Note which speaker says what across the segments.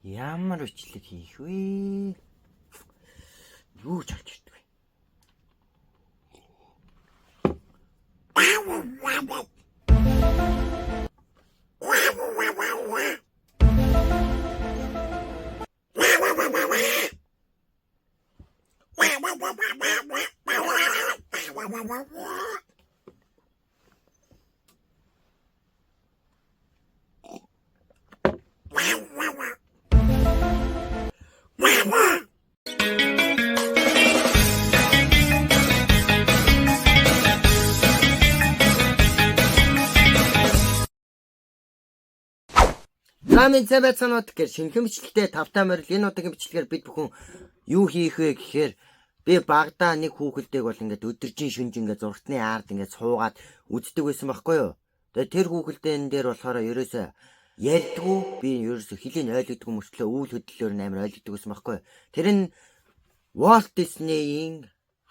Speaker 1: Ямар бичлэг хийх вэ? Юу ч олж ирдэг вэ? Ламын цэвэцэнот гэр шинхэн бичлэгтэй тавтай морил энэ удаагийн бичлэгээр бид бүхэн юу хийх вэ гэхээр би багадаа нэг хүүхэлдэйг бол ингээд өдөржин шүнж ингээд зургатны ард ингээд суугаад үздэг байсан байхгүй юу. Тэгээ тэр хүүхэлдэйн дээр болохоор ерөөсөө ярьдгүй би ерөөсөө хэлийг ойлгодгүй мөртлөө үйл хөдлөлөөр амар ойлгодог байсан байхгүй юу. Тэр нь Walt Disney-ийн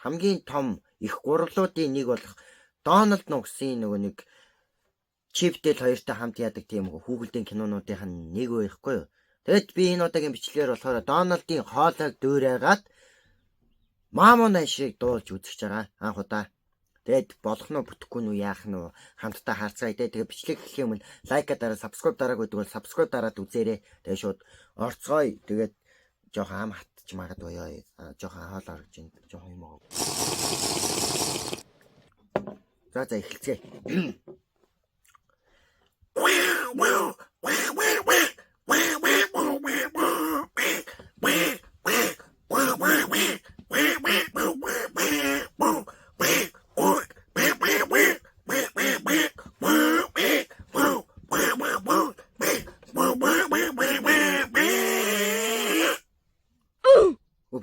Speaker 1: хамгийн том их гурлуудын нэг болох Дональд нугсын нөгөө нэг Чиптэл хоёртой хамт яадаг тийм хүүхэлдэйн кинонуудын нэг байхгүй юу. Тэгэд би энэ удаагийн бичлэгээр болохоор Дональдын хоолойг дөөрээгаад Мамонай шиг дуулж үзэж байгаа анх удаа. Тэгэд болох нь бүтэхгүй нь яах нь хамтдаа харцгаая те. Тэгээ бичлэг хийх юм лайка дараа subscribe дарааг гэдэг бол subscribe дараад үзээрэй. Тэгээ шууд орцгоё. Тэгээд жоохон ам хатч магадгүй ёо. Жоохон хоол орж ин жоохон юм аа. За эхэлцгээе.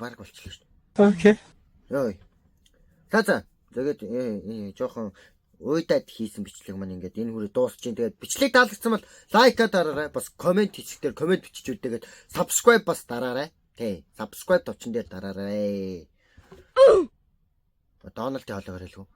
Speaker 1: Баг болчихлоо шүү дээ.
Speaker 2: Окей.
Speaker 1: Йой. За. Тэгээд жоохон уйдаад хийсэн бичлэг маань ингээд энэ хүрээ дуусч чинь. Тэгээд бичлэг таалагдсан бол лайка дараарай. Бас комент хийхдээ комент бичиж үлдээгээд subscribe бас дараарай. Тий. Subscribe товчон дээр дараарай. Дональдын хоолойгоор хэлгүү.